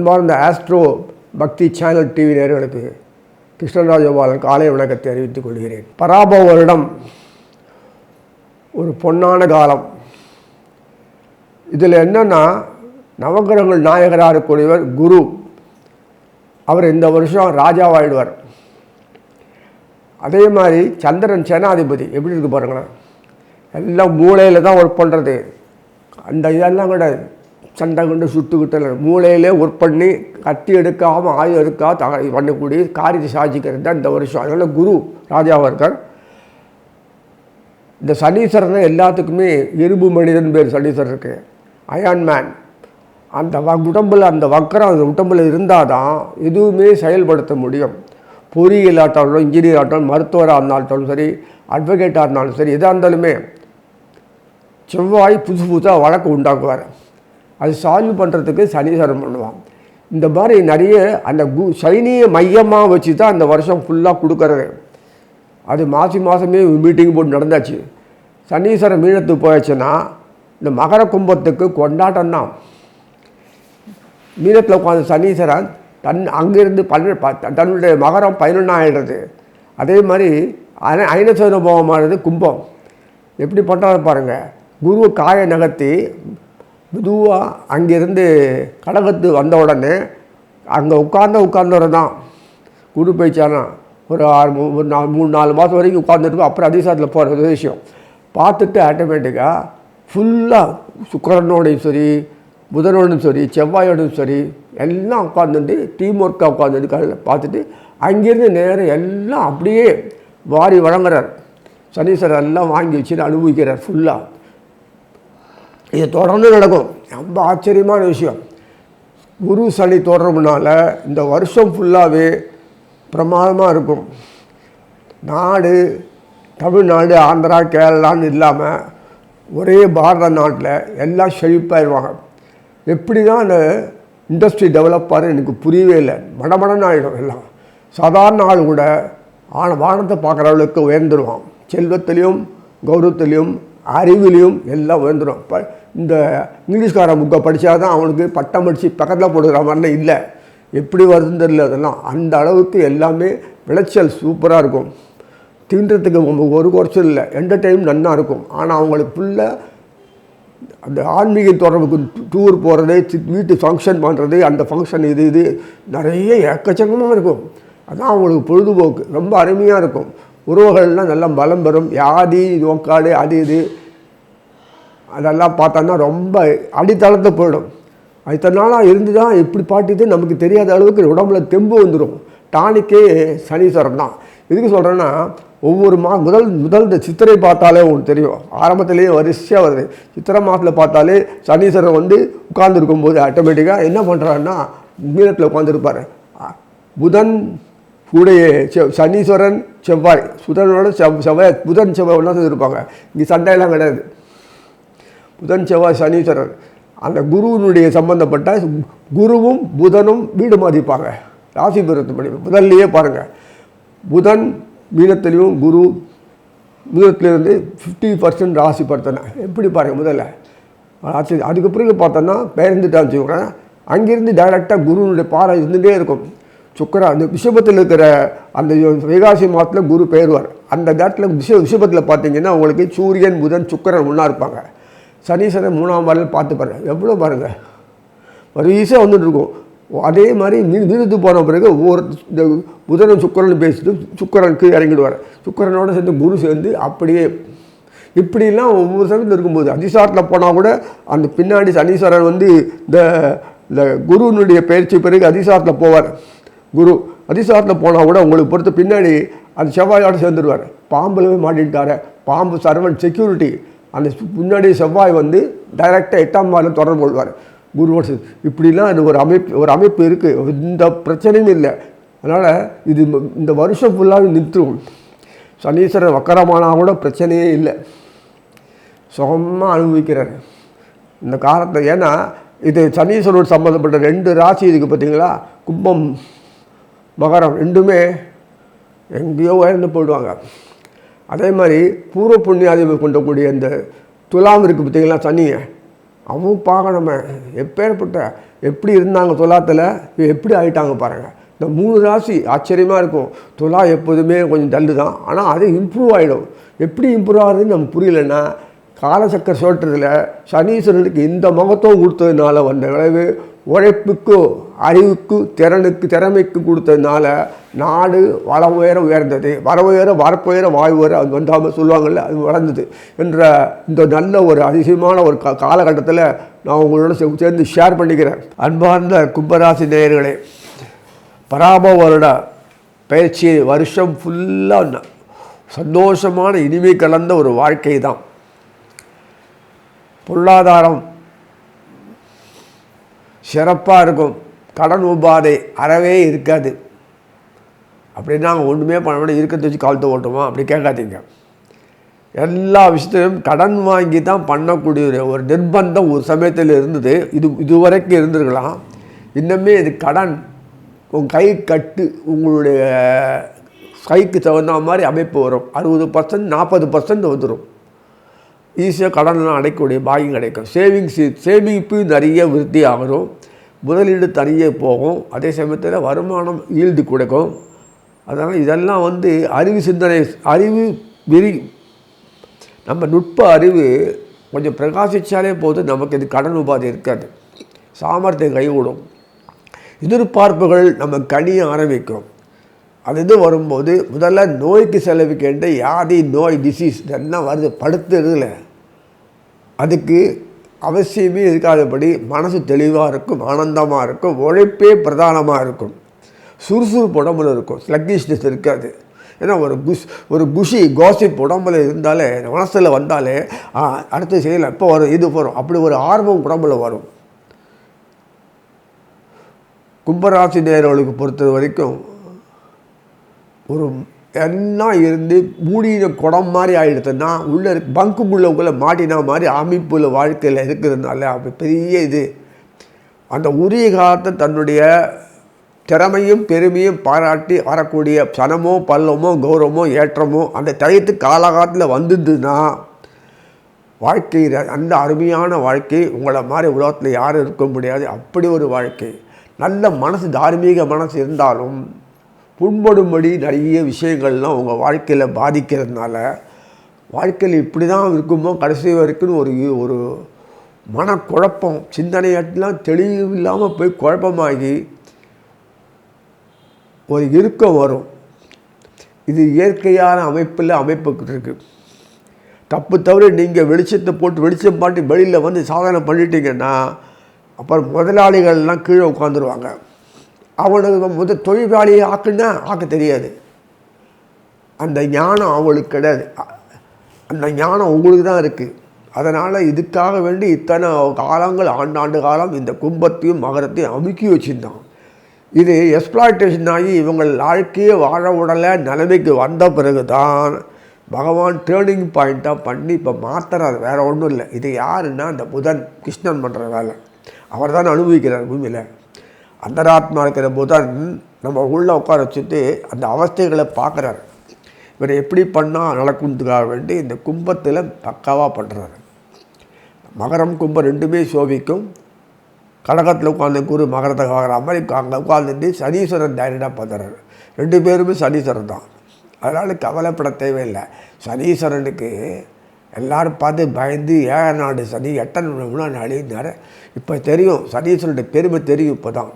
அன்பார்ந்த ஆஸ்ட்ரோ பக்தி channel TV நேயர்களுக்கு கிருஷ்ணராஜபாலன் காலை வணக்கத்தை அறிவித்துக் கொள்கிறேன். பராபவ வருடம் ஒரு பொன்னான காலம். இதில் என்னென்னா, நவகிரகங்கள் நாயகராக இருக்கக்கூடியவர் குரு. அவர் இந்த வருஷம் ராஜாவாயிடுவார். அதே மாதிரி சந்திரன் சேனாதிபதி. எப்படி இருக்கு பாருங்களேன், எல்லாம் மூளையில் தான் ஒர்க் பண்ணுறது. அந்த இதெல்லாம் கூட சண்டை கொண்டு சுட்டுக்கிட்டு மூளையிலே ஒர்க் பண்ணி கத்தி எடுக்காமல் ஆயுதம் எடுக்காம பண்ணக்கூடிய காரியத்தை சாதிக்கிறது தான் இந்த வருஷம். அதனால் குரு ராஜாவாக இருக்கார். இந்த சனீஸ்வரனை எல்லாத்துக்குமே இரும்பு மனிதன் பேர் சனீஸ்வரருக்கு, அயான் மேன். அந்த உடம்பில் அந்த வக்கரம் அந்த உடம்பில் இருந்தால் தான் எதுவுமே செயல்படுத்த முடியும். பொறியியல் ஆட்டாலும் இன்ஜினியர் ஆட்டாலும் மருத்துவராக இருந்தாலும் சரி, அட்வொகேட்டாக இருந்தாலும் சரி, எதாக இருந்தாலுமே செவ்வாய் புதுசாக வழக்கு உண்டாக்குவார். அது சால்வ் பண்ணுறதுக்கு சனீஸ்வரன் பண்ணுவான். இந்த மாதிரி நிறைய அந்த சனியை மையமாக வச்சு தான் அந்த வருஷம் ஃபுல்லாக கொடுக்கறது. அது மாதமே மீட்டிங் போட்டு நடந்தாச்சு. சனீஸ்வரன் மீனத்துக்கு போயாச்சுன்னா இந்த மகர கும்பத்துக்கு கொண்டாட்டம் தான். மீனத்தில் உட்காந்து சனீஸ்வரன் அங்கேருந்து தன்னுடைய மகரம் 11 ஆகிடுறது. அதே மாதிரி ஐனசோனபவமானது கும்பம். எப்படி பண்ணுறாரு பாருங்கள். குரு காய நகர்த்தி மெதுவாக அங்கேருந்து கடகத்து வந்த உடனே அங்கே உட்கார்ந்தவரை தான் குரு போயிச்சானா ஒரு 3-4 மாதம் வரைக்கும் உட்காந்துட்டு அப்புறம் அதிசாரத்தில் போகிற விஷயம் பார்த்துட்டு ஆட்டோமேட்டிக்காக ஃபுல்லாக சுக்கிரனோடையும் சரி, புதனோடும் சரி, செவ்வாயோடும் சரி எல்லாம் உட்காந்துட்டு டீம் ஒர்க்காக உட்காந்துட்டு காலையில் பார்த்துட்டு அங்கேருந்து நேரம் எல்லாம் அப்படியே வாரி வழங்குறார். சனீஸ்வரர் எல்லாம் வாங்கி வச்சுட்டு அனுபவிக்கிறார் ஃபுல்லாக. இது தொடர்ந்து நடக்கும். ரொம்ப ஆச்சரியமான விஷயம். குரு சனி தொடர்புனால இந்த வருஷம் ஃபுல்லாகவே பிரமாதமாக இருக்கும். நாடு தமிழ்நாடு, ஆந்திரா, கேரளான்னு இல்லாமல் ஒரே பாரத நாட்டில் எல்லாம் செழிப்பாயிருவாங்க. எப்படி தான் அந்த இண்டஸ்ட்ரி டெவலப் ஆகுது எனக்கு புரியவே இல்லை. மடமடன்னு ஆகிடும் எல்லாம். சாதாரண ஆள் கூட வானத்தை பார்க்குற அளவுக்கு உயர்ந்துருவான். செல்வத்திலையும் கௌரவத்திலையும் அறிவிலையும் எல்லாம் உயர்ந்துடும். இப்போ இந்த இங்கிலீஷ்காரன் புக்கை படித்தா தான் அவனுக்கு பட்டம் படித்து பக்கத்தில் போடுகிற மாதிரிலாம் இல்லை. எப்படி வருதுன்னு தெரியல. அதெல்லாம் அந்த அளவுக்கு எல்லாமே விளைச்சல் சூப்பராக இருக்கும். தீண்டுறதுக்கு ஒரு குறைச்சல் இல்லை. என்டர்டைன் நன்னா இருக்கும். ஆனால் அவங்களுக்கு ஃபுல்லாக அந்த ஆன்மீக தொடர்புக்கு டூர் போகிறது, வீட்டு ஃபங்க்ஷன் பண்ணுறது, அந்த ஃபங்க்ஷன் இது நிறைய எக்கச்சக்கமாக இருக்கும். அதான் அவங்களுக்கு பொழுதுபோக்கு ரொம்ப அருமையாக இருக்கும். உறவுகள்லாம் நல்லா பலம் பெறும். வியாதி நோக்காடு அது இது அதெல்லாம் பார்த்தோன்னா ரொம்ப அடித்தளத்தை போயிடும். அது இத்தனை நாளாக இருந்து தான் எப்படி பாட்டிட்டு நமக்கு தெரியாத அளவுக்கு உடம்புல தெம்பு வந்துடும். டானிக்கே சனீஸ்வரன் தான். எதுக்கு சொல்கிறேன்னா, ஒவ்வொரு முதல் இந்த சித்திரை பார்த்தாலே உங்களுக்கு தெரியும். ஆரம்பத்திலேயே வரிசையாக வருது. சித்திரை மாதத்தில் பார்த்தாலே சனீஸ்வரன் உட்கார்ந்துருக்கும்போது ஆட்டோமேட்டிக்காக என்ன பண்ணுறாருன்னா மீனத்தில் உட்காந்துருப்பார். புதன் கூடைய சனீஸ்வரன் செவ்வாய், புதனோட செவ்வாய், புதன் செவ்வாய் ஒன்றா இருப்பாங்க. இங்கே சண்டையெல்லாம் கிடையாது. புதன் செவ்வாய் சனீஸ்வரன் அந்த குருவினுடைய சம்பந்தப்பட்ட குருவும் புதனும் வீடு மாதிரிப்பாங்க. ராசி பெருத்து படி முதல்லையே பாருங்கள். புதன் மீனத்திலையும் குரு மீனத்திலேருந்து 50% ராசி படுத்தின எப்படி பாருங்கள் முதல்ல ராசி. அதுக்கு பிறகு பார்த்தோன்னா பெயர்ந்துட்டான்னு வச்சுக்கோங்க. அங்கேருந்து டைரெக்டாக குருவினுடைய பாறை இருந்துகிட்டே இருக்கும். சுக்கரன் அந்த விஷபத்தில் இருக்கிற அந்த வைகாசி மாதத்தில் குரு பெயர்வார். அந்த நேரத்தில் விஷபத்தில் பார்த்தீங்கன்னா உங்களுக்கு சூரியன் புதன் சுக்கரன் ஒன்றா இருப்பாங்க. சனீஸ்வரன் 3ஆம் வாரில் பார்த்து பாருங்கள். எவ்வளோ பாருங்கள் வரிசையாக வந்துட்டு இருக்கும். அதே மாதிரி மீனத்துக்கு போன பிறகு ஒவ்வொரு இந்த புதனும் சுக்கரன் பேசிட்டு சுக்கரனுக்கு இறங்கிடுவார். சுக்கரனோடு சேர்ந்து குரு சேர்ந்து அப்படியே இப்படிலாம் ஒவ்வொரு சமயத்தில் இருக்கும்போது அதிசாரத்தில் போனால் கூட அந்த பின்னாடி சனீஸ்வரன் இந்த குருவினுடைய பயிற்சி பிறகு அதிசாரத்தில் போவார். குரு அதிசாரத்தில் போனால் கூட உங்களுக்கு பொறுத்த பின்னாடி அந்த செவ்வாயோடு சேர்ந்துடுவார். பாம்பில் மாட்டிட்டார். பாம்பு சர்வன் செக்யூரிட்டி. அந்த முன்னாடி செவ்வாய் டைரெக்டாக 8ஆம் வாரில் தொடர்பு கொள்வார் குருவோடு. இப்படிலாம் அது ஒரு அமைப்பு இருக்குது. இந்த பிரச்சனையும் இல்லை. அதனால் இது இந்த வருஷம் ஃபுல்லாக நிறுத்தும். சனீஸ்வரன் வக்கரமானால் கூட பிரச்சனையே இல்லை. சுகமாக அனுபவிக்கிறார் இந்த காலத்தை. ஏன்னா இது சனீஸ்வரனோடு சம்மந்தப்பட்ட 2 ராசி இதுக்கு பார்த்தீங்களா, கும்பம் மகரம் ரெண்டுமே எங்கேயோ உயர்ந்து போயிடுவாங்க. அதே மாதிரி பூர்வ புண்ணியாதிபதி கொண்டக்கூடிய இந்த துலாம் இருக்குது பார்த்தீங்களா சனியை, அவன் பார்க்கணுமே எப்பேற்பட்ட எப்படி இருந்தாங்க துலாத்தில் எப்படி ஆகிட்டாங்க பாருங்கள். இந்த 3 ராசி ஆச்சரியமாக இருக்கும். துலா எப்போதுமே கொஞ்சம் டல்லு தான், ஆனால் அது இம்ப்ரூவ் ஆகிடும். எப்படி இம்ப்ரூவ் ஆகுதுன்னு நமக்கு புரியலைன்னா காலசக்கர சோற்றத்தில் சனீஸ்வரனுக்கு இந்த மகத்துவம் கொடுத்ததுனால வந்த விளைவு உழைப்புக்கு அறிவுக்கு திறமைக்கு கொடுத்ததுனால நாடு வளம் உயர்ந்தது. வரப்புயர வாயு உயர அது வந்தாமல் சொல்லுவாங்கள்ல, அது வளர்ந்தது என்ற இந்த நல்ல ஒரு அதிசயமான ஒரு காலகட்டத்தில் நான் உங்களோட சேர்ந்து ஷேர் பண்ணிக்கிறேன். அன்பார்ந்த கும்பராசி நேயர்களே, பராப வருட பயிற்சி வருஷம் ஃபுல்லாக சந்தோஷமான இனிமை கலந்த ஒரு வாழ்க்கை தான். பொருளாதாரம் சிறப்பாக இருக்கும். கடன் உபாதை அறவே இருக்காது. அப்படின்னா ஒன்றுமே பண்ண முடியாது, இருக்கிறத வச்சு காலத்தை ஓட்டுமா அப்படி கேட்காதீங்க. எல்லா விஷயத்திலும் கடன் வாங்கி தான் பண்ணக்கூடிய ஒரு நிர்பந்தம் ஒரு சமயத்தில் இருந்தது. இதுவரைக்கும் இருந்திருக்கலாம். இன்னுமே இது கடன் உங்கள் கை கட்டு உங்களுடைய கைக்கு தகுந்த மாதிரி அமைப்பு வரும். 60% 40% வந்துடும். ஈஸியாக கடன்லாம் அடைக்கக்கூடிய பாக்கியம் கிடைக்கும். சேமிப்பு நிறைய விருத்தி ஆகணும். முதலீடு தனியாக போகும். அதே சமயத்தில் வருமானம் ஈல்டு கொடுக்கும். அதனால் இதெல்லாம் அறிவு நம்ம நுட்ப அறிவு கொஞ்சம் பிரகாசித்தாலே போது நமக்கு இது கடன் உபாதை இருக்காது. சாமர்த்தியம் கைகூடும். எதிர்பார்ப்புகள் நம்ம கணிய ஆரம்பிக்கும். அது வரும்போது முதல்ல நோய்க்கு செலவிக்கின்ற யாதி நோய் டிசீஸ் இதெல்லாம் வருது படுத்துறதுல அதுக்கு அவசியமே இருக்காதபடி மனசு தெளிவாக இருக்கும், ஆனந்தமாக இருக்கும், உழைப்பே பிரதானமாக இருக்கும், சுறுசுறுப்பு உடம்புல இருக்கும், ஸ்லக்கிஷ்னஸ் இருக்காது. ஏன்னா ஒரு கோசிப் உடம்புல இருந்தாலே மனசில் வந்தாலே அடுத்து செய்யலை இப்போ வரும் இது வரும் அப்படி ஒரு ஆர்வம் உடம்புல வரும். கும்பராசி நேயர்களுக்கு பொறுத்த வரைக்கும் ஒரு எல்லாம் இருந்து மூடின குடம் மாதிரி ஆகிடுதுன்னா உள்ளே பங்குக்குள்ளே மாட்டினா மாதிரி அமைப்புள்ள வாழ்க்கையில் இருக்கிறதுனால அப்படி பெரிய இது அந்த உரிய காலத்தை தன்னுடைய திறமையும் பெருமையும் பாராட்டி வரக்கூடிய சனமோ பல்லமோ கௌரவமோ ஏற்றமோ அந்த டயத்துக்கு காலகாலத்தில் வந்ததுன்னா வாழ்க்கை அந்த அருமையான வாழ்க்கை உங்களை மாதிரி உலகத்தில் யாரும் இருக்க முடியாது. அப்படி ஒரு வாழ்க்கை. நல்ல மனசு தார்மீக மனசு இருந்தாலும் புண்படும்படி நிறைய விஷயங்கள்லாம் உங்கள் வாழ்க்கையில் பாதிக்கிறதுனால வாழ்க்கையில் இப்படி தான் இருக்குமோ கடைசி வரைக்கும் ஒரு மனக்குழப்பம் சிந்தனையெல்லாம் தெளிவில்லாமல் போய் குழப்பமாகி ஒரு இறுக்கம் வரும். இது இயற்கையான அமைப்பு இருக்குது. தப்பு தவிர நீங்கள் வெளிச்சம் பாட்டி வெளியில் வந்து சாதனை பண்ணிட்டீங்கன்னா அப்புறம் முதலாளிகள்லாம் கீழே உட்காந்துருவாங்க. அவனுக்கு தொழிலாளியை ஆக்க தெரியாது. அந்த ஞானம் அவங்களுக்கு கிடையாது. அந்த ஞானம் உங்களுக்கு தான் இருக்குது. அதனால் இதுக்காக வேண்டி இத்தனை காலங்கள் ஆண்டாண்டு காலம் இந்த கும்பத்தையும் மகரத்தையும் அமுக்கி வச்சுருந்தான். இது எக்ஸ்ப்ளாய்டேஷன் ஆகி இவங்கள் வாழ்க்கையை வாழ உடலை நிலைமைக்கு வந்த பிறகு தான் பகவான் டேர்னிங் பாயிண்ட்டாக பண்ணி இப்போ மாற்றுறாரு. வேறு ஒன்றும் இல்லை. இது யாருன்னா இந்த புதன் கிருஷ்ணன் பண்ணுற வேலை. அவர் தான் அனுபவிக்கிறார் பூமியில். அந்தராத்மா இருக்கிற புதன் நம்ம உள்ளே உட்கார வச்சுட்டு அந்த அவஸ்தைகளை பார்க்குறாரு. இவர் எப்படி பண்ணால் நடக்கும்துக்காக வேண்டி இந்த கும்பத்தில் பக்காவாக பண்ணுறாரு. மகரம் கும்பம் ரெண்டுமே சோபிக்கும். கடகத்தில் உட்காந்து குரு மகரத்தை பார்க்குற மாதிரி அங்கே உட்காந்துட்டு சனீஸ்வரன் டைரக்டாக பார்த்துறாரு. 2 பேருமே சனீஸ்வரன் தான். அதனால் கவலைப்பட தேவையில்லை. சனீஸ்வரனுக்கு எல்லோரும் பார்த்து பயந்து 7 நாடு சனி 8 நாளினார். இப்போ தெரியும் சனீஸ்வரனுடைய பெருமை தெரியும். இப்போ தான்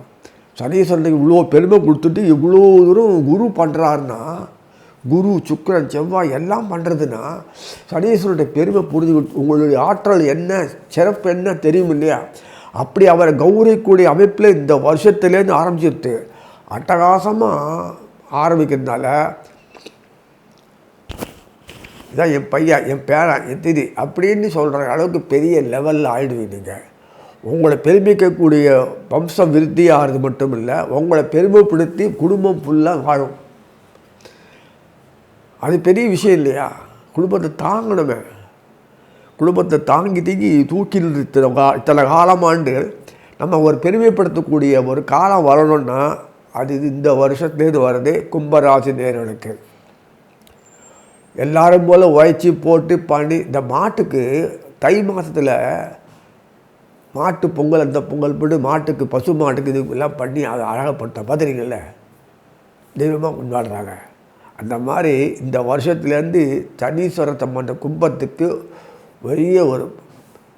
சனீஸ்வரனுக்கு இவ்வளோ பெருமை கொடுத்துட்டு இவ்வளோ தூரம் குரு பண்ணுறாருன்னா, குரு சுக்கிரன் செவ்வாய் எல்லாம் பண்ணுறதுன்னா சனீஸ்வரனுடைய பெருமை புரிஞ்சு உங்களுடைய ஆற்றல் என்ன சிறப்பு என்ன தெரியும் இல்லையா? அப்படி அவரை கௌரவிக்கூடிய அமைப்பில் இந்த வருஷத்துலேருந்து ஆரம்பிச்சிருது. அட்டகாசமாக ஆரம்பிக்கிறதுனால இதான் என் பையன் என் பேரன் என் திதி அப்படின்னு சொல்கிற அளவுக்கு பெரிய லெவலில் ஆகிடுவீங்க. உங்களை பெருமிக்கக்கூடிய வம்சம் விருத்தி ஆகிறது மட்டும் இல்லை, உங்களை பெருமைப்படுத்தி குடும்பம் ஃபுல்லாக வாழும். அது பெரிய விஷயம் இல்லையா? குடும்பத்தை தாங்கணுமே. குடும்பத்தை தூக்கி இத்தனை காலமாண்டு நம்ம ஒரு பெருமைப்படுத்தக்கூடிய ஒரு காலம் வரணும்னா அது இந்த வருஷத்துலேருந்து வர்றது கும்பராசி நேயர்களுக்கு. எல்லாரும் போல் உழைச்சி போட்டு பண்ணி இந்த மாட்டுக்கு தை மாதத்தில் மாட்டு பொங்கல் அந்த பொங்கல் போட்டு மாட்டுக்கு பசு மாட்டுக்கு இதுக்கெல்லாம் பண்ணி அதை அழகப்படுத்த பார்த்துறீங்கள்ல, தெய்வமாக கொண்டாடுறாங்க. அந்த மாதிரி இந்த வருஷத்துலேருந்து சனீஸ்வர சம்பந்த கும்பத்துக்கு பெரிய ஒரு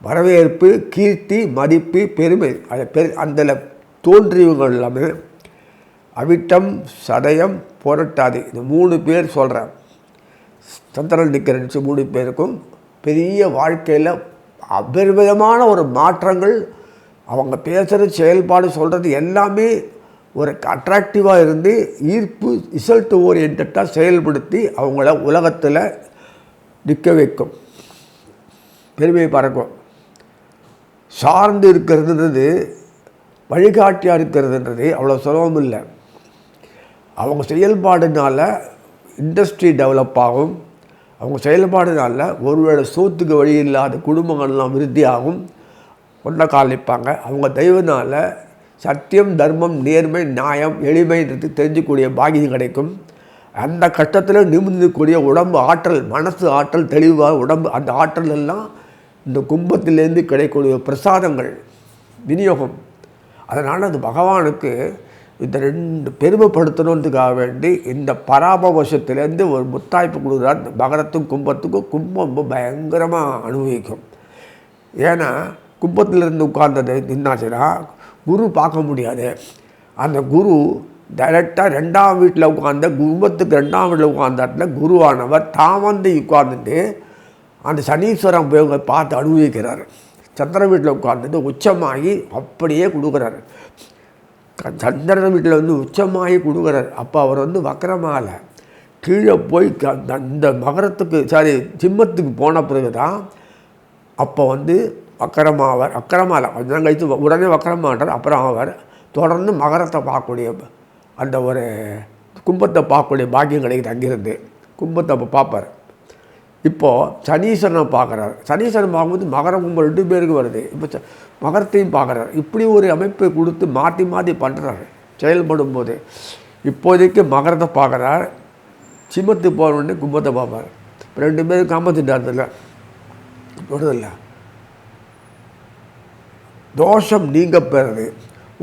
வரவேற்பு, கீர்த்தி, மதிப்பு, பெருமை. அதை அதில் தோன்றியவங்க எல்லாமே அவிட்டம், சதயம், புரட்டாதி, இந்த 3 பேர் சொல்கிறேன். சந்திரன் நிற்கிற 3 பேருக்கும் பெரிய வாழ்க்கையில் அபரிமிதமான ஒரு மாற்றங்கள். அவங்க பேசுகிற செயல்பாடு சொல்கிறது எல்லாமே ஒரு அட்ராக்டிவாக இருந்து ஈர்ப்பு, ரிசல்ட் ஓரியன்டாக செயல்படுத்தி அவங்கள உலகத்தில் நிற்க வைக்கும், பெருமையை பறக்கும். சார்ந்து இருக்கிறதுன்றது, வழிகாட்டியாக இருக்கிறதுன்றது அவ்வளோ சுலபம் இல்லை. அவங்க செயல்பாடுனால இண்டஸ்ட்ரி டெவலப் ஆகும். அவங்க செயல்பாடுனால ஒருவேளை சோத்துக்கு வழி இல்லாத குடும்பங்கள்லாம் விருத்தியாகும், கொண்ட காலிப்பாங்க. அவங்க தெய்வனால் சத்தியம், தர்மம், நேர்மை, நியாயம், எளிமைன்றது தெரிஞ்சக்கூடிய பாகியம் கிடைக்கும். அந்த கஷ்டத்தில் நிமிர்ந்தக்கூடிய உடம்பு ஆற்றல், மனசு ஆற்றல், தெளிவாக உடம்பு, அந்த ஆற்றல் எல்லாம் இந்த கும்பத்திலேருந்து கிடைக்கக்கூடிய பிரசாதங்கள், விநியோகம். அதனால் அது பகவானுக்கு இந்த 2 பெருமைப்படுத்தணுன்றதுக்காக வேண்டி இந்த பராப வருஷத்துலேருந்து ஒரு முத்தாய்ப்பு கொடுக்குறார். இந்த மகரத்துக்கும் கும்பத்துக்கும் கும்பம் ரொம்ப பயங்கரமாக அனுபவிக்கும். ஏன்னா கும்பத்திலேருந்து உட்கார்ந்தது என்னாச்சுன்னா குரு பார்க்க முடியாது. அந்த குரு டைரெக்டாக 2ஆம் வீட்டில் உட்கார்ந்த கும்பத்துக்கு 2ஆம் வீட்டில் உட்கார்ந்த இடத்துல குருவானவர் தான் வந்து உட்கார்ந்துட்டு அந்த சனீஸ்வரம் போய் பார்த்து அனுபவிக்கிறார். சந்திர வீட்டில் உட்கார்ந்துட்டு உச்சமாகி அப்படியே கொடுக்குறாரு. சந்திரன் வீட்டில் வந்து உச்சமாகி கொடுக்குறார். அப்போ அவர் வந்து வக்கரமாகல, கீழே போய் அந்த மகரத்துக்கு சிம்மத்துக்கு போன பிறகு தான் அப்போ வந்து வக்கரமாவார். வக்கரமாகல, கொஞ்சம் கழித்து உடனே வக்கரமாட்டார். அப்புறம் அவர் தொடர்ந்து மகரத்தை பார்க்கக்கூடிய அந்த ஒரு கும்பத்தை பார்க்கக்கூடிய பாக்கியம் கிடைக்குது. அங்கிருந்து கும்பத்தை அப்போ பார்ப்பார். இப்போது சனீஸ்வரனை பார்க்குறாரு. சனீஸ்வரன் பார்க்கும்போது மகரம் கும்பல் 2 பேருக்கு வருது. இப்போ மகரத்தையும் பார்க்குறாரு. இப்படி ஒரு அமைப்பை கொடுத்து மாற்றி மாற்றி பண்ணுறாரு செயல்படும் போது. இப்போதைக்கு மகரத்தை பார்க்குறார், சிம்மத்துக்கு போகணுன்னு கும்பத்தை பார்ப்பார். 2 பேரும் காமத்திட்டார்தில்ல, தொடதில்லை. தோஷம் நீங்க பெறது.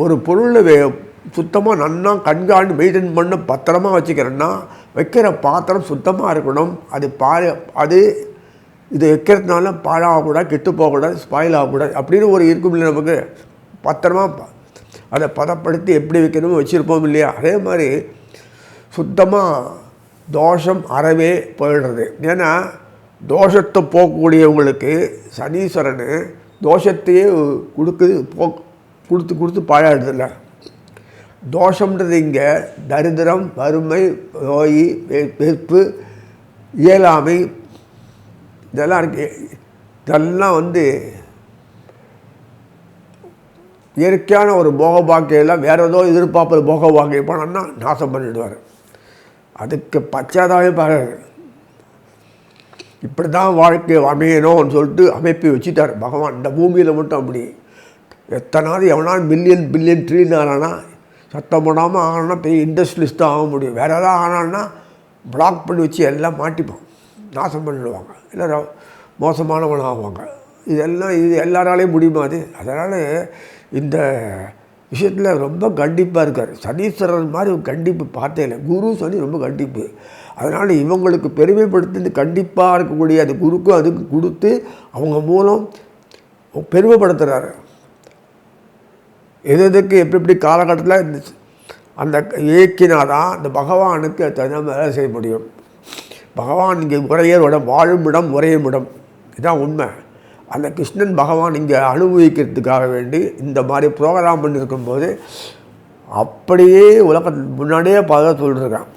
ஒரு பொருளை சுத்தமாக நன்னா கண்காணி மெயின்டைன் பண்ண பத்திரமாக வச்சுக்கிறேன்னா வைக்கிற பாத்திரம் சுத்தமாக இருக்கணும். அது இது வைக்கிறதுனால பாழாகக்கூடாது, கெட்டு போகக்கூடாது, ஸ்பாயில் ஆகக்கூடாது அப்படின்னு ஒரு இருக்கும் இல்லை நமக்கு. பத்திரமாக அதை பதப்படுத்தி எப்படி வைக்கணுமோ வச்சுருப்போம் இல்லையா? அதே மாதிரி சுத்தமாக தோஷம் அறவே போயிடுறது. ஏன்னா தோஷத்தை போகக்கூடியவங்களுக்கு சனீஸ்வரன் தோஷத்தையே கொடுத்து பாழாடுதில்லை. தோஷம்ன்றது இங்கே தரித்திரம், வறுமை, நோய், வெறுப்பு, இயலாமை இதெல்லாம் இருக்கு. இதெல்லாம் வந்து இயற்கையான ஒரு போக பாக்கியெல்லாம் வேறு ஏதோ எதிர்பார்ப்பது போக பாக்கியம் போனோம்னா நாசம் பண்ணிவிடுவார். அதுக்கு பச்சாதாவே பாருங்க. இப்படி தான் வாழ்க்கை அமையணும்னு சொல்லிட்டு அமைப்பை வச்சுட்டார் பகவான். இந்த பூமியில் மட்டும் அப்படி எத்தனாவது எவனால் பில்லியன் ட்ரில்லியன் ஆனான்னா சத்தம் போடாமல் ஆனான்னா பெரிய இண்டஸ்ட்ரியலிஸ்ட்டாக ஆக முடியும். வேறு எதாவது ஆனான்னா பிளாக் பண்ணி வச்சு எல்லாம் மாட்டிப்போம், நாசம் பண்ணிடுவாங்க, இல்லை மோசமானவன் ஆகுவாங்க. இது எல்லாராலையும் முடியுமா அது? அதனால் இந்த விஷயத்தில் ரொம்ப கண்டிப்பாக இருக்கார். சனீஸ்வரன் மாதிரி ஒரு கண்டிப்பு பார்த்தே இல்லை. குரு சனி ரொம்ப கண்டிப்பு. அதனால் இவங்களுக்கு பெருமைப்படுத்தி கண்டிப்பாக இருக்கக்கூடிய அந்த குருக்கும் அதுக்கு கொடுத்து அவங்க மூலம் பெருமைப்படுத்துகிறாரு. எதுக்கு எப்படி காலகட்டத்தில் அந்த இயக்கினாதான் அந்த பகவானுக்கு தகுந்த வேலை செய்ய முடியும். பகவான் இங்கே உரையரோட வாழும் இடம் உரையும் இடம், இதுதான் உண்மை. அந்த கிருஷ்ணன் பகவான் இங்கே அனுபவிக்கிறதுக்காக வேண்டி இந்த மாதிரி ப்ரோக்ராம் பண்ணியிருக்கும்போது அப்படியே உலகத்துக்கு முன்னாடியே பார்க்க சொல்லியிருக்கான்.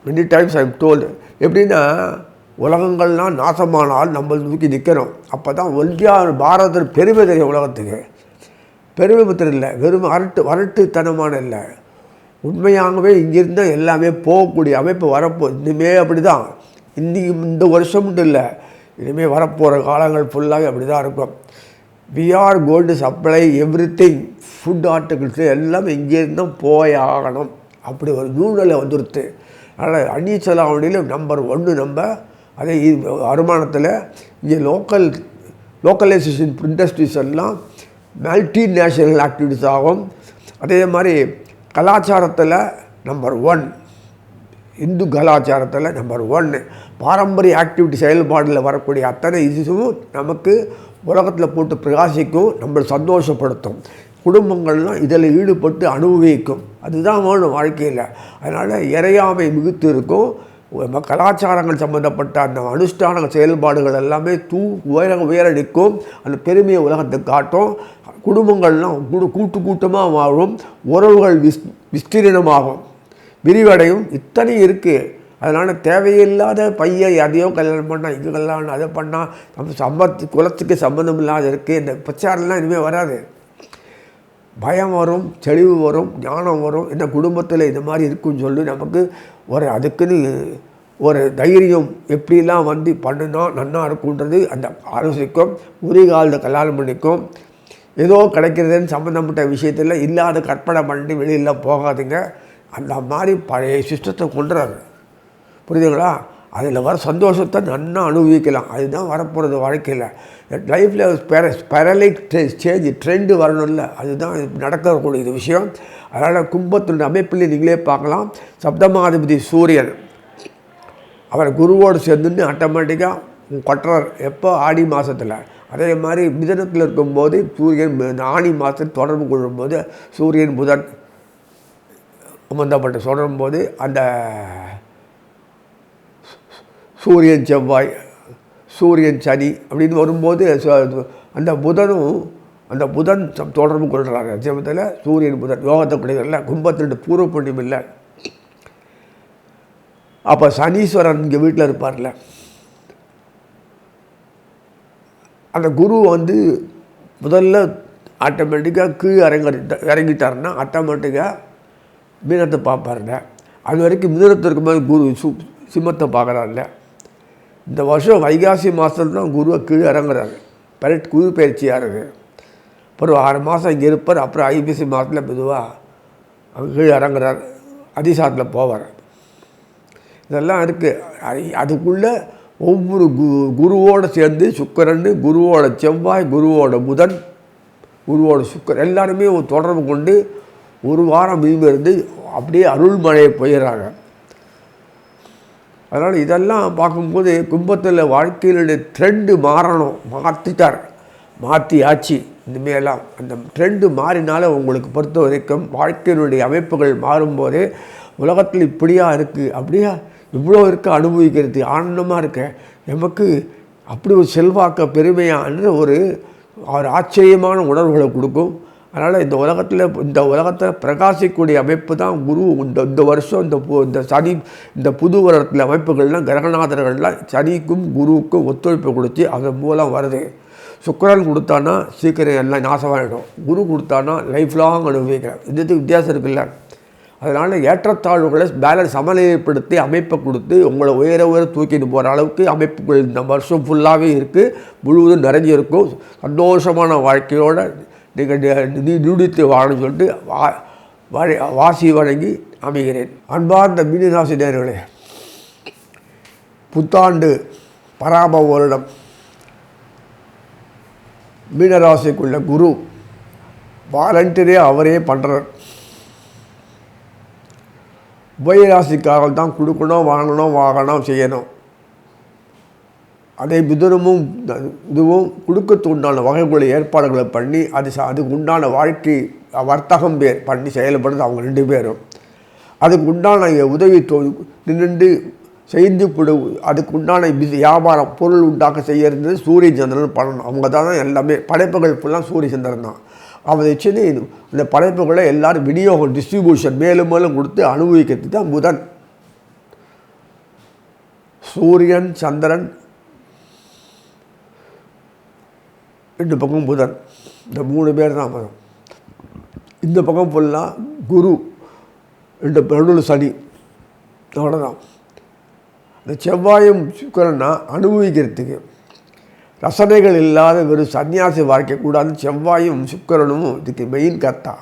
Many times I told. எப்படின்னா உலகங்கள்லாம் நாசமானால் நம்ம தூக்கி நிற்கணும். அப்போ தான் ஒன்றியா பாரதத்தில் பெருமை தெரியும் உலகத்துக்கு. பெருமை பத்திரம் இல்லை, வெறும் வரட்டுத்தனமான இல்லை, உண்மையாகவே இங்கிருந்தால் எல்லாமே போகக்கூடிய அமைப்பு வரப்போ. இனிமேல் அப்படி தான், இந்த வருஷம்னு இல்லை, இனிமேல் வரப்போகிற காலங்கள் ஃபுல்லாக அப்படி தான் இருக்கும். We are going to supply everything. Food ஆர்டிகிள்ஸு எல்லாமே இங்கேருந்தான் போயாகணும். அப்படி ஒரு சூழ்நிலை வந்துடுத்து. அதனால் அந்நியச்சலாவணியில் நம்பர் 1 நம்ம அதே வருமானத்தில் இங்கே லோக்கலைசேஷன் இண்டஸ்ட்ரீஸ் எல்லாம் மல்டி நேஷனல் ஆக்டிவிட்டிஸ் ஆகும். அதே மாதிரி கலாச்சாரத்தில் நம்பர் 1, இந்து கலாச்சாரத்தில் நம்பர் 1 பாரம்பரிய ஆக்டிவிட்டி செயல்பாடில் வரக்கூடிய அத்தனை இதுவும் நமக்கு உலகத்தில் போட்டு பிரகாசிக்கும், நம்மளை சந்தோஷப்படுத்தும். குடும்பங்கள்லாம் இதில் ஈடுபட்டு அனுபவிக்கும். அதுதான் வேணும் வாழ்க்கையில். அதனால் இறையாமை மிகுத்து இருக்கும். கலாச்சாரங்கள் சம்மந்தப்பட்ட அந்த அனுஷ்டான செயல்பாடுகள் எல்லாமே உயரடிக்கும். அந்த பெருமையை உலகத்துக்கு காட்டும். குடும்பங்கள்லாம் கூட்டமாக வாழும். உறவுகள் விஸ்தீரணமாகும், விரிவடையும். இத்தனை இருக்குது. அதனால் தேவையில்லாத பையன் எதையோ கல்யாணம் பண்ணால் இது கல்யாணம் அதை பண்ணால் நம்ம குலத்துக்கு சம்மந்தம் இல்லாத இருக்குது. இந்த பிரச்சாரம்லாம் இனிமேல் வராது. பயம் வரும், தெளிவு வரும், ஞானம் வரும். இந்த குடும்பத்தில் இது மாதிரி இருக்குன்னு சொல்லி நமக்கு அதுக்குன்னு ஒரு தைரியம் எப்படிலாம் வந்து பண்ணுனா நன்னா இருக்குன்றது அந்த ஆலோசிக்கும். உரிகாலத்தை கல்யாணம் பண்ணிக்கும். ஏதோ கிடைக்கிறதுன்னு சம்மந்தப்பட்ட விஷயத்தில் இல்லாத கற்பனை பண்ணிட்டு வெளியில் போகாதுங்க. அந்த மாதிரி பழைய சிஸ்டத்தை கொண்டுறாரு. புரியுதுங்களா? அதில் வர சந்தோஷத்தை நன்னா அனுபவிக்கலாம். அதுதான் வரப்போகிறது வாழ்க்கையில். லைஃப்பில் பேரலைக் சேஞ்ச் ட்ரெண்டு வரணும்ல, அதுதான் நடக்கக்கூடிய விஷயம். அதனால் கும்பத்தினுடைய அமைப்பில் நீங்களே பார்க்கலாம். சப்தமாதிபதி சூரியன் அவர் குருவோடு சேர்ந்துன்னு ஆட்டோமேட்டிக்காக கொட்டுறார். எப்போ? ஆடி மாதத்தில். அதே மாதிரி மிதனத்தில் இருக்கும்போது சூரியன் ஆணி மாதத்தில் தொடர்பு கொள்ளும்போது சூரியன் புதன் சம்பந்தப்பட்டு தொடரும்போது அந்த சூரியன் செவ்வாய், சூரியன் சனி அப்படின்னு வரும்போது அந்த புதன் தொடர்பு கொள்கிறார். ஜெபத்தில் சூரியன் புதன் யோகத்தை கிடைக்கல. கும்பத்தினுடைய பூர்வ புண்ணியம் இல்லை. அப்போ சனீஸ்வரன் இங்கே வீட்டில் இருப்பார்ல, அந்த குரு வந்து முதல்ல ஆட்டோமேட்டிக்காக கீழே இறங்கிட்டாருன்னா ஆட்டோமேட்டிக்காக மீனத்தை பார்ப்பாருங்க. அது வரைக்கும் மிதுனத்தில் இருக்கும்போது குரு சிம்மத்தை பார்க்குறாருல்ல. இந்த வருஷம் வைகாசி மாதத்துல தான் குருவை கீழே இறங்குறாரு. குரு பயிற்சியாகிறது. அப்புறம் 6 மாதம் இங்கே இருப்பார். அப்புறம் ஐபிசி மாதத்தில் மெதுவாக அங்கே கீழே இறங்குறார். அதிசாரத்தில் போவார். இதெல்லாம் இருக்குது. அதுக்குள்ளே ஒவ்வொரு குருவோடு சேர்ந்து சுக்கிரன், குருவோட செவ்வாய், குருவோட புதன், குருவோட சுக்கிரன் எல்லாருமே ஒரு தொடர்பு கொண்டு ஒரு வாரம் மீண்டும் இருந்து அப்படியே அருள்மழையை போயிடுறாங்க. அதனால் இதெல்லாம் பார்க்கும்போது கும்பத்தில் வாழ்க்கையினுடைய ட்ரெண்டு மாறணும். மாற்றி ஆச்சு. இனிமேலாம் அந்த ட்ரெண்டு மாறினால உங்களுக்கு பொறுத்த வரைக்கும் வாழ்க்கையினுடைய அமைப்புகள் மாறும்போதே உலகத்தில் இப்படியா இருக்குது, அப்படியா இவ்வளோ இருக்க அனுபவிக்கிறது ஆனந்தமாக இருக்க நமக்கு அப்படி ஒரு செல்வாக்க பெருமையான ஒரு ஆச்சரியமான உணர்வுகளை கொடுக்கும். அதனால் இந்த உலகத்தில் பிரகாசிக்கக்கூடிய அமைப்பு தான் குரு. இந்த வருஷம் இந்த சனி இந்த புது வருடத்தில் அமைப்புகள்லாம் கிரகநாதர்கள்லாம் சனிக்கும் குருவுக்கும் ஒத்துழைப்பு கொடுத்து அதன் மூலம் வருது. சுக்கிரன் கொடுத்தானா சீக்கிரம் எல்லாம் நாசமாகிடும். குரு கொடுத்தானா லைஃப் லாங் அனுபவிக்கிறேன். இதுக்கு வித்தியாசம் இருக்குல்ல. அதனால் ஏற்றத்தாழ்வுகளை பேலன்ஸ் சமநிலைப்படுத்தி அமைப்பை கொடுத்து உங்களை உயர தூக்கிட்டு போகிற அளவுக்கு அமைப்புகள் இந்த வருஷம் ஃபுல்லாகவே இருக்குது. முழுவதும் நிறைஞ்சிருக்கும். சந்தோஷமான வாழ்க்கையோடு நீங்கள் நீடித்து வாழணும்னு சொல்லிட்டு வாசி வழங்கி அமைகிறேன். அன்பார்ந்த மீனராசி நேயர்களே, புத்தாண்டு பராப வருடம் மீனராசிக்குள்ள குரு வாலண்டியரே அவரே பண்ணுறார். உபயராசிக்காக தான் கொடுக்கணும், வாங்கணும் செய்யணும். அதே மிதுனமும் இதுவும் கொடுக்கத்து உண்டான வகைகளை ஏற்பாடுகளை பண்ணி அதுக்கு உண்டான வாழ்க்கை வர்த்தகம் பண்ணி செயல்படுறது அவங்க 2 பேரும். அதுக்கு உண்டான உதவி நின்று செய்து அதுக்கு உண்டான வியாபாரம் பொருள் உண்டாக்க செய்யறது சூரிய சந்திரன் பண்ணணும். அவங்க தான் எல்லாமே படைப்புகள் ஃபுல்லாக சூரிய சந்திரன் தான். அவனை வச்சுன்னு அந்த படைப்புகளை எல்லோரும் விநியோகம் டிஸ்ட்ரிபியூஷன் மேலும் மேலும் கொடுத்து அனுபவிக்கிறது தான் புதன். சூரியன் சந்திரன் 2 பக்கம் புதன், இந்த 3 பேர் தான் புதன். இந்த பக்கம் ஃபுல்லாக குரு, 2 நடுவில் சனி, அவ்வளோதான். இந்த செவ்வாயும் சுக்கிரன்னா அனுபவிக்கிறதுக்கு ரசனைகள் இல்லாத வெறும் சன்னியாசி வாழ்க்கைக்கூடாது. செவ்வாயும் சுக்கிரனும் இதுக்கு மெயின் கர்த்தா.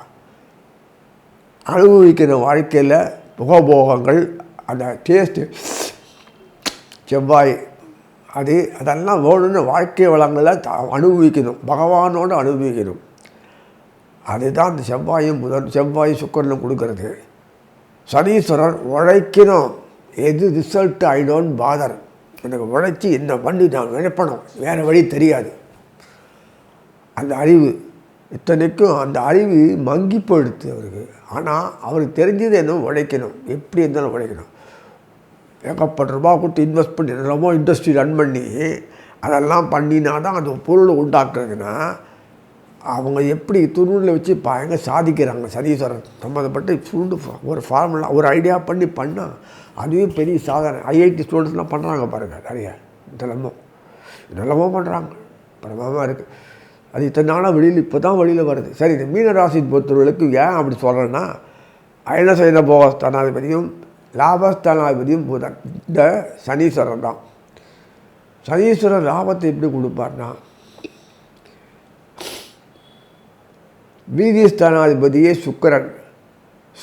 அனுபவிக்கிற வாழ்க்கையில் புகபோகங்கள் அந்த டேஸ்ட்டு செவ்வாய் அதெல்லாம் வேணும்னு வாழ்க்கை வளங்களை அனுபவிக்கணும். பகவானோடு அனுபவிக்கணும். அதுதான் அந்த செவ்வாய் சுக்கிரனும் கொடுக்கறது. சனீஸ்வரர் உழைக்கணும், எது ரிசல்ட்டு ஐ டோன்ட் பாதர், எனக்கு உழைச்சி என்ன பண்ணி நான் நினைப்பணும், வேறு வழி தெரியாது. அந்த அறிவு இத்தனைக்கும் அந்த அறிவு மங்கி போயிடுது அவருக்கு. ஆனால் அவருக்கு தெரிஞ்சது என்ன, உழைக்கணும், எப்படி இருந்தாலும் உழைக்கணும். ஏகப்பட்ட ரூபா கொடுத்து இன்வெஸ்ட் பண்ணி ரொம்ப இண்டஸ்ட்ரி ரன் பண்ணி அதெல்லாம் பண்ணினா தான் அந்த பொருளை உண்டாக்குறதுன்னா அவங்க எப்படி துருணில் வச்சு பயங்க சாதிக்கிறாங்க. சனீஸ்வரன் சம்மந்தப்பட்டு சுருண்டு ஒரு ஃபார்முலா ஒரு ஐடியா பண்ணால் அதுவே பெரிய சாதனை. ஐஐடி ஸ்டூடெண்ட்ஸ்லாம் பண்ணுறாங்க பாருங்கள், நிறைய இதெல்லாமோ பண்ணுறாங்க, பிரமாதமாக இருக்குது. அது இத்தனை நாளாக வெளியில் இப்போ தான் வெளியில் வருது. சரி, இந்த மீனராசி பொறுத்தவர்களுக்கு ஏன் அப்படி சொல்கிறேன்னா, அயனசயன போகஸ்தானாதிபதியும் லாபஸ்தானாதிபதியும் புதன், இந்த சனீஸ்வரன் தான். சனீஸ்வரன் லாபத்தை எப்படி கொடுப்பார்னா, வீதிஸ்தானாதிபதியே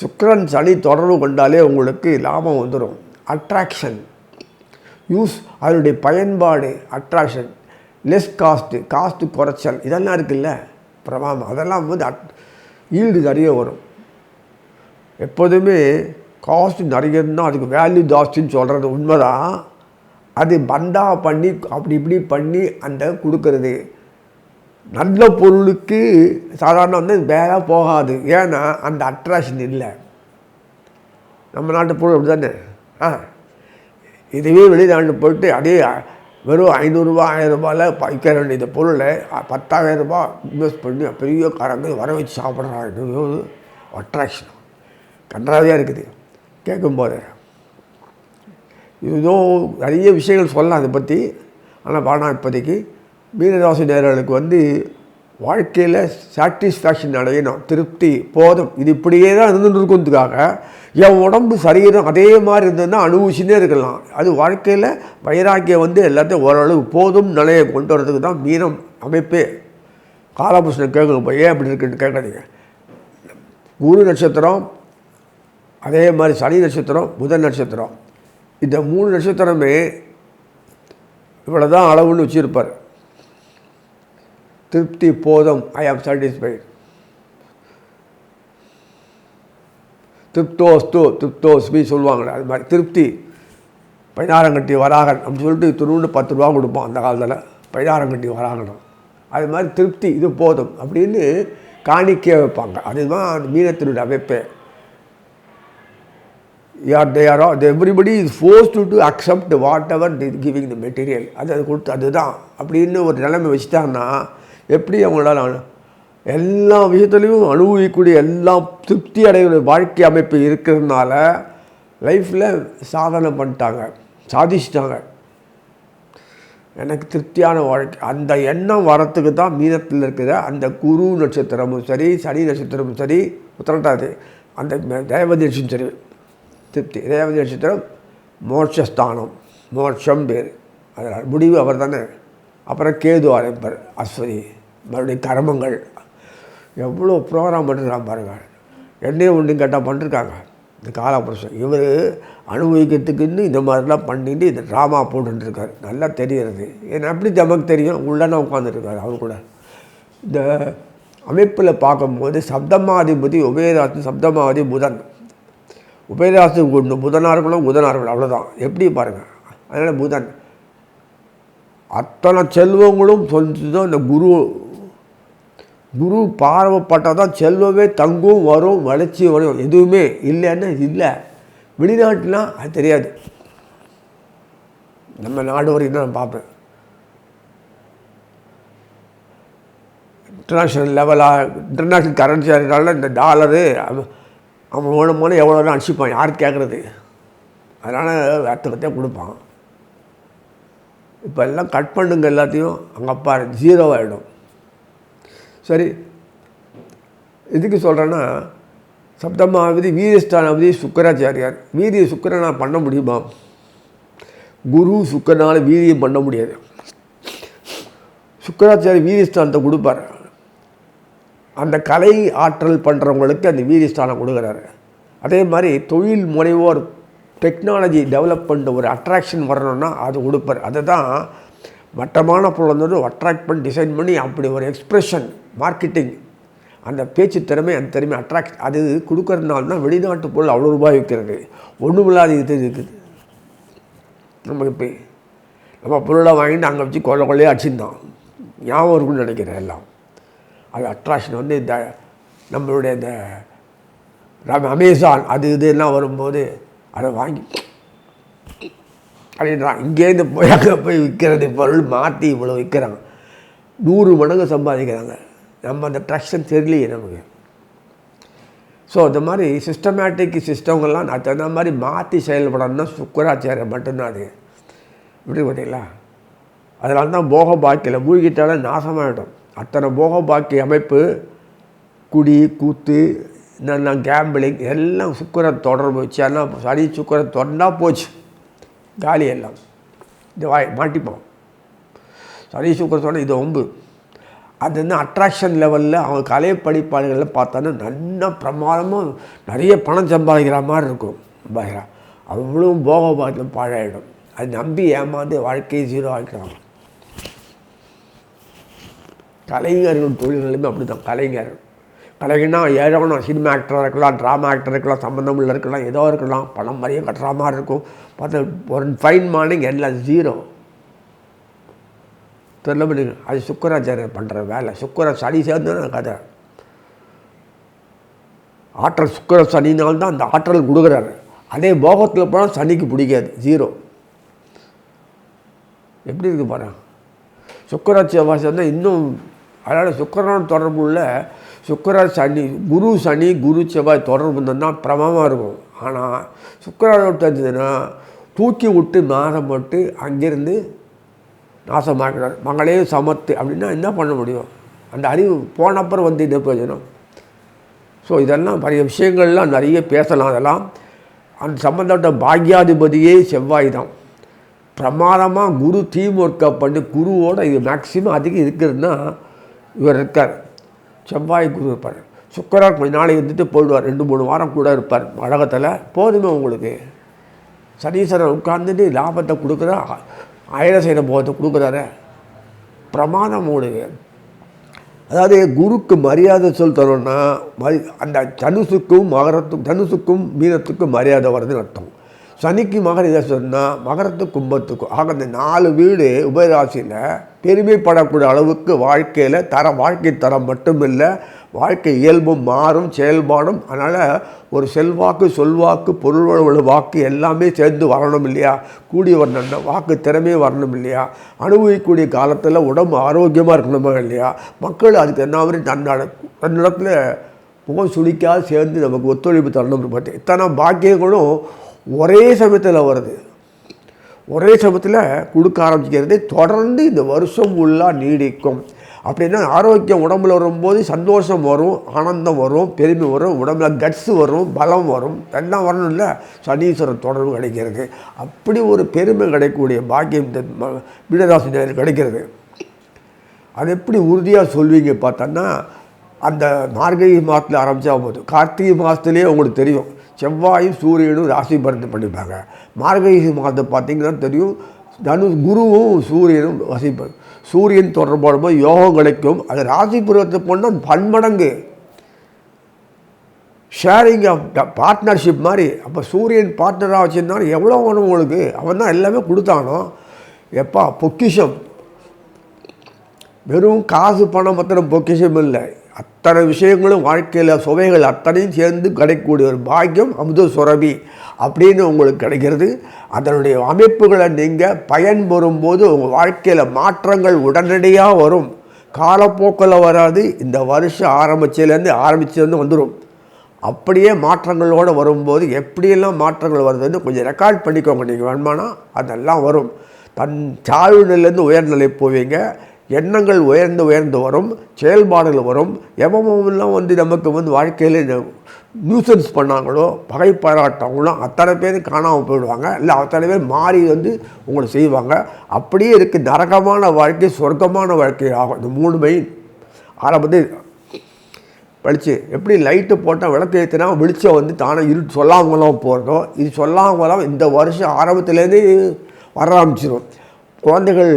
சுக்கிரன் சனி தொடர்பு கொண்டாலே உங்களுக்கு லாபம் வந்துடும். அட்ராக்ஷன் யூஸ், அதனுடைய பயன்பாடு அட்ராக்ஷன், லெஸ் காஸ்ட்டு குறைச்சல், இதெல்லாம் இருக்குல்ல பிரமாதம். அதெல்லாம் ஈல்டு நிறைய வரும். எப்போதுமே காஸ்ட் நிறைய இருந்தால் அதுக்கு வேல்யூ ஜாஸ்தின்னு சொல்கிறது உண்மைதான். அது பண்டா பண்ணி அப்படி இப்படி பண்ணி அந்த கொடுக்கறது நல்ல பொருளுக்கு சாதாரண வேலை போகாது. ஏன்னா அந்த அட்ராக்ஷன் இல்லை. நம்ம நாட்டு பொருள் அப்படி தானே. இதுவே வெளிநாட்டு போயிட்டு அதே வெறும் 500 ரூபா 1000 ரூபாயில் விற்க வேண்டிய இந்த பொருளை 10,000 ரூபா இன்வெஸ்ட் பண்ணி பெரிய காரங்க வர வச்சு சாப்பிட்றாங்க. அட்ராக்ஷன் கன்றாவியாக இருக்குது கேட்கும்போது. இதோ நிறைய விஷயங்கள் சொல்லலாம் அதை பற்றி. ஆனால் பாடம் இப்போதைக்கு மீனராசி நேயர்களுக்கு வாழ்க்கையில் சாட்டிஸ்ஃபேக்ஷன் அடையணும், திருப்தி போதும், இது இப்படியே தான் இருந்துருக்கிறதுக்காக என் உடம்பு சரீரம் அதே மாதிரி இருந்ததுன்னா அனுபவிச்சுட்டே இருக்கலாம். அது வாழ்க்கையில் வைராக்கியம் எல்லாத்தையும் ஓரளவு போதும் நிலையை கொண்டு வரதுக்கு தான் மீனம் அமைப்பே. காலபுருஷனை கேட்கணும், ஏன் அப்படி இருக்குன்னு கேட்காதீங்க. குரு நட்சத்திரம், அதே மாதிரி சனி நட்சத்திரம், புதன் நட்சத்திரம், இந்த 3 நட்சத்திரமே இவ்வளோ தான் அளவுன்னு வச்சுருப்பார். திருப்தி போதும், ஐ ஆம் சாட்டிஸ்ஃபைட், திருப்தோஸ்மி சொல்லுவாங்களே, அது மாதிரி திருப்தி. பைனாரங்கட்டி வராகன் அப்படின்னு சொல்லிட்டு துருண்டு 10 ரூபா கொடுப்போம் அந்த காலத்தில், பைனாரங்கட்டி வராகணும். அது மாதிரி திருப்தி, இது போதும் அப்படின்னு காணிக்கை வைப்பாங்க. அதுதான் மீனத்தினுடைய அமைப்பே. everybody is forced to accept whatever they giving the material. அது கொடுத்து அதுதான் அப்படின்னு ஒரு நிலைமை வச்சுட்டாங்கன்னா எப்படி அவங்களால எல்லா விஷயத்துலையும் அனுபவிக்கக்கூடிய எல்லாம் திருப்தி அடைகிற வாழ்க்கை அமைப்பு இருக்கிறதுனால லைஃப்பில் சாதனை பண்ணிட்டாங்க, சாதிச்சிட்டாங்க. எனக்கு திருப்தியான வாழ்க்கை, அந்த எண்ணம் வரத்துக்கு தான் மீனத்தில் இருக்கிற அந்த குரு நட்சத்திரமும் சரி, சனி நட்சத்திரமும் சரி, உத்திரட்டாதி அந்த ரேவதி நட்சத்திரம் சரி, திருப்தி. ரேவதி நட்சத்திரம் மோட்சஸ்தானம், மோட்சம் பேர், அதனால் முடிவு அவர் தானே. அப்புறம் கேது ஆரம்பிப்பார், அஸ்வதி, மறுபடியும் கர்மங்கள். எவ்வளோ ப்ரோக்ராம் பண்ணிருக்காங்க பாருங்கள். என்னையும் ஒன்றும் கேட்டால் பண்ணிருக்காங்க இந்த காலபுருஷன். இவர் அனுபவிக்கிறதுக்குன்னு இந்த மாதிரிலாம் பண்ணிட்டு இந்த ட்ராமா போட்டுருக்கார். நல்லா தெரிகிறது. ஏன்னா எப்படி நமக்கு தெரியும், உள்ளே உட்காந்துருக்காரு அவர் கூட. இந்த அமைப்பில் பார்க்கும்போது சப்தமாதிபதி உபயராசி, சப்தமாதி புதன். உபயராசி கொண்டு புதனாக இருக்கணும், அவ்வளோதான். எப்படி பாருங்கள். அதனால் புதன் அத்தனை செல்வங்களும் சொல்லிதான் இந்த குரு பார்வைப்பட்டால் தான் செல்வமே தங்கும், வரும், வளர்ச்சி வரும். எதுவுமே இல்லைன்னா இல்லை. வெளிநாட்டுலாம் அது தெரியாது. நம்ம நாடு வரைக்கும் தான் நான் பார்ப்பேன். இன்டர்நேஷ்னல் லெவலாக இன்டர்நேஷ்னல் கரன்சினால இந்த டாலரு அவன் மூலம் எவ்வளோதான் அடிச்சுப்பான், யாருக்கு கேட்குறது. அதனால் வேர்த்தகத்தையும் கொடுப்பான். இப்போ எல்லாம் கட் பண்ணுங்க எல்லாத்தையும், அங்கே பாரு 0 ஆகிடும். சரி, இதுக்கு சொல்கிறேன்னா சப்தமாவதி வீரியஸ்தானாவதி சுக்கராச்சாரியார். வீரிய சுக்கரனால் பண்ண முடியுமா? குரு சுக்கரனால் வீரியம் பண்ண முடியாது. சுக்கராச்சாரி வீரியஸ்தானத்தை கொடுப்பார். அந்த கலை ஆற்றல் பண்ணுறவங்களுக்கு அந்த வீரியஸ்தானம் கொடுக்குறாரு. அதே மாதிரி தொழில் முனைவோர் டெக்னாலஜி டெவலப் பண்ணுற ஒரு அட்ராக்ஷன் வரணும்னா அது கொடுப்பார். அதை தான் மட்டமான பொருள் அட்ராக்ட் பண்ணி டிசைன் பண்ணி அப்படி ஒரு எக்ஸ்ப்ரெஷன் மார்க்கெட்டிங் அந்த பேச்சு திறமை, அந்த திறமை அட்ராக்ட் அது கொடுக்கறதுனால தான் வெளிநாட்டு பொருள் அவ்வளோ ரூபாய் விற்கிறது. ஒன்றும் இல்லாத இது இருக்குது. நமக்கு இப்போ நம்ம பொருளை வாங்கிட்டு அங்கே வச்சு கொள்ளையே அடிச்சுருந்தான் ஞாபகம் இருக்குன்னு நினைக்கிறேன் எல்லாம். அது அட்ராக்ஷன் வந்து இந்த நம்மளுடைய இந்த அமேசான் அது இதெல்லாம் வரும்போது அதை வாங்கி அப்படின்றான். இங்கேருந்து போய் அங்கே போய் விற்கிறது பொருள் மாற்றி இவ்வளோ விற்கிறாங்க, 100 மடங்கு சம்பாதிக்கிறாங்க. நம்ம அந்த ட்ரக்ஷன் தெரியலையே நமக்கு. ஸோ இந்த மாதிரி சிஸ்டமேட்டிக் சிஸ்டங்கள்லாம் நான் தகுந்த மாதிரி மாற்றி செயல்படணும்னா சுக்கராச்சாரியம் மட்டும்தான். அது இப்படி பார்த்தீங்களா? அதனால தான் போக பாக்கியில் மூழ்கிட்டாலே நாசமாகிடும். அத்தனை போக பாக்கிய அமைப்பு, குடி கூத்து என்னென்ன கேம்பிளிங் எல்லாம் சுக்கரன் தொடர்பு வச்சு எல்லாம் சனி சுக்கரன் தொடர்ந்தா போச்சு, காலி எல்லாம். இது மாட்டிப்போம். சனி சுக்கரன் சொன்னால் இது ஒம்பு. அது வந்து அட்ராக்ஷன் லெவலில் அவங்க கலை படிப்பாளிகளில் பார்த்தோன்னா நல்லா பிரமாதமாக நிறைய பணம் சம்பாதிக்கிற மாதிரி இருக்கும். சம்பாதிக்கிறா அவ்வளோ போக பாக்கியம் பாழாயிடும். அது நம்பி ஏமாந்து வாழ்க்கையை 0 ஆகிக்கிறாங்க. கலைஞர்கள் தொழில்களுமே அப்படி தான். கலைஞர்னா ஏழவனா சினிமா ஆக்டராக இருக்கலாம், ட்ராமா ஆக்டர் இருக்கலாம், சம்மந்தமில்ல இருக்கலாம், ஏதோ இருக்கலாம், பணம் மாதிரியே கட்டுற மாதிரி இருக்கும். பார்த்தா ஒரு ஃபைன் மார்னிங் எல்லாம் 0 தெரியல. அது சுக்கராச்சாரியர் பண்ணுற வேலை. சனி சேர்ந்து கதை. ஆற்றல் சுக்கர சனினால்தான் அந்த ஆற்றல் கொடுக்குறாரு. அதே போகத்தில் போனால் சனிக்கு பிடிக்காது, 0. எப்படி இருக்குது பாரு. சுக்கராச்சாரிய தான் இன்னும். அதனால் சுக்கரனோட தொடர்பு உள்ள சனி குரு செவ்வாய் தொடர்பு இருந்ததுன்னா பிரமமாக இருக்கும். ஆனால் சுக்கரனோட தெரிஞ்சதுன்னா தூக்கி விட்டு நாசம் போட்டு அங்கேருந்து நாசமாக்கிறார். மகளே சமத்து அப்படின்னா என்ன பண்ண முடியும்? அந்த அறிவு போனப்புறம் வந்து இந்த பிரயோஜனம். ஸோ இதெல்லாம் நிறைய விஷயங்கள்லாம் நிறைய பேசலாம். அதெல்லாம் அந்த சம்மந்தப்பட்ட பாக்யாதிபதியே செவ்வாய் தான். பிரமாதமாக குரு டீம் ஒர்க்கப் பண்ணி குருவோடு இது மேக்சிமம் அதிகம் இருக்கிறதுனா இவர் இருக்கார். செவ்வாய் குரு இருப்பார். சுக்கரன் கொஞ்ச நாளைக்கு இருந்துட்டு போயிடுவார், 2-3 வாரம் கூட இருப்பார் உலகத்தில். போதுமே உங்களுக்கு. சனீஸ்வரன் உட்கார்ந்துட்டு லாபத்தை கொடுக்குறா, அயனசேன போகத்தை கொடுக்குறாரு. பிரமாதம் உங்களுக்கு. அதாவது குருக்கு மரியாதை சொல் தரணும்னா அந்த தனுசுக்கும் மீனத்துக்கும் மரியாதை வருதுன்னு அர்த்தம். சனிக்கு மகர சொன்னால் மகரத்துக்கும் கும்பத்துக்கும் ஆக அந்த 4 வீடு உபயராசியில் பெருமைப்படக்கூடிய அளவுக்கு வாழ்க்கை தரம் மட்டும் இல்லை, வாழ்க்கை இயல்பும் மாறும், செயல்பாடும். அதனால் ஒரு செல்வாக்கு, சொல்வாக்கு, பொருள் வாக்கு எல்லாமே சேர்ந்து வரணும் இல்லையா? கூடி வரணும்னா வாக்கு திறமையே வரணும் இல்லையா? அனுபவிக்கக்கூடிய காலத்தில் உடம்பு ஆரோக்கியமாக இருக்கணுமா இல்லையா? மக்கள் அதுக்கு என்ன மாதிரி தன்னிடத்தில் முகம் சுழிக்காது சேர்ந்து நமக்கு ஒத்துழைப்பு தரணும். பார்த்து இத்தனை பாக்கியங்களும் ஒரே சமயத்தில் வருது. ஒரே சமயத்தில் கொடுக்க ஆரம்பிக்கிறது தொடர்ந்து இந்த வருஷம் ஃபுல்லாக நீடிக்கும். அப்படின்னா ஆரோக்கியம் உடம்புல வரும்போது சந்தோஷம் வரும், ஆனந்தம் வரும், பெருமை வரும், உடம்புல கட்ஸு வரும், பலம் வரும், எல்லாம் வரணும் இல்லை? சனீஸ்வரன் தொடர்பு கிடைக்கிறது. அப்படி ஒரு பெருமை கிடைக்கக்கூடிய பாக்கியம் இந்த மீனராசி நேயர்களுக்கு கிடைக்கிறது. அது எப்படி உறுதியாக சொல்வீங்க பார்த்தோன்னா, அந்த மார்கழி மாதத்தில் ஆரம்பித்தா போதும். கார்த்திகை மாதத்துலேயே உங்களுக்கு தெரியும் செவ்வாயும் சூரியனும் ராசி பரிந்து பண்ணிப்பாங்க. மார்கழி மாதத்தை பார்த்திங்கன்னா தெரியும், குருவும் சூரியனும் வசிப்பாங்க. சூரியன் தொடர்போடு யோகம் கிடைக்கும். அது ராசி பருவத்தை போனால் பன்மடங்கு ஷேரிங் ஆஃப் பார்ட்னர்ஷிப் மாதிரி. அப்போ சூரியன் பார்ட்னராக வச்சுருந்தாலும் எவ்வளோ வேணும் உங்களுக்கு? அவன் தான் எல்லாமே கொடுத்தானோ. எப்பா பொக்கிஷம், வெறும் காசு பணம் மாத்திரம் பொக்கிஷம் இல்லை, அத்தனை விஷயங்களும் வாழ்க்கையில் சுவைகள் அத்தனையும் சேர்ந்து கிடைக்கக்கூடிய ஒரு பாக்கியம் அமுத சுரபி அப்படின்னு உங்களுக்கு கிடைக்கிறது. அதனுடைய அமைப்புகளை நீங்கள் பயன்பெறும்போது உங்கள் வாழ்க்கையில் மாற்றங்கள் உடனடியாக வரும். காலப்போக்கில் வராது. இந்த வருஷம் ஆரம்பிச்சதுலேருந்து வந்துடும். அப்படியே மாற்றங்களோடு வரும்போது எப்படியெல்லாம் மாற்றங்கள் வருதுன்னு கொஞ்சம் ரெக்கார்ட் பண்ணிக்கோங்க. நீங்கள் வேணுமானா அதெல்லாம் வரும். தன் தாழ்நிலையிலேருந்து உயர்நிலை போவீங்க. எண்ணங்கள் உயர்ந்து வரும், செயல்பாடுகள் வரும். எவமெல்லாம் நமக்கு வாழ்க்கையில் நியூசன்ஸ் பண்ணாங்களோ, பகை பாராட்டவங்களோ அத்தனை பேர் காணாமல் போயிடுவாங்க. இல்லை அத்தனை பேர் மாறி உங்களை செய்வாங்க. அப்படியே இருக்குது நரகமான வாழ்க்கை, சொர்க்கமான வாழ்க்கை ஆகும். இந்த 3 மெயின் ஆரம்பத்து படித்து எப்படி லைட்டு போட்டால் விளக்கு ஏற்றினா வெளிச்சம் தானே இருட்டு சொல்லாமலாம் போகிறோம். இது சொல்லாமலாம் இந்த வருஷம் ஆரம்பத்துலேருந்து வர ஆரம்பிச்சிடும். குழந்தைகள்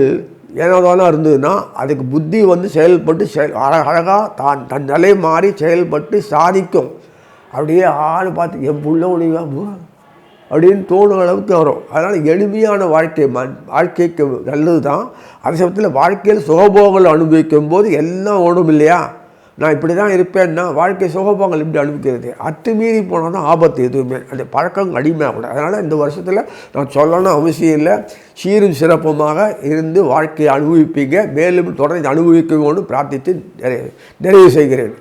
ஏனோதானோ இருந்ததுன்னா அதுக்கு புத்தி வந்து செயல்பட்டு அழகாக தன் நிலை மாறி செயல்பட்டு சாதிக்கும். அப்படியே ஆள் பார்த்து என் புள்ள ஒழிவா அப்படின்னு தோணும் அளவுக்கு வரும். அதனால் எளிமையான வாழ்க்கைக்கு நல்லது தான். அதே சமயத்தில் வாழ்க்கையில் சுகபோகங்கள் அனுபவிக்கும் போது எல்லாம் ஓடும் இல்லையா. நான் இப்படி தான் இருப்பேன்னா வாழ்க்கை சுகபோகங்கள் இப்படி அனுபவிக்கிறது அத்துமீறி போனால் தான் ஆபத்து. எதுவுமே அந்த பழக்கம் அடிமையாகக்கூடாது. அதனால் இந்த வருஷத்தில் நான் சொல்லணும் அவசியம் இல்லை. சீரும் சிறப்புமாக இருந்து வாழ்க்கையை அனுபவிப்பீங்க. மேலும் தொடர்ந்து அனுபவிக்கணும்னு பிரார்த்தித்து நிறைவு செய்கிறேன்.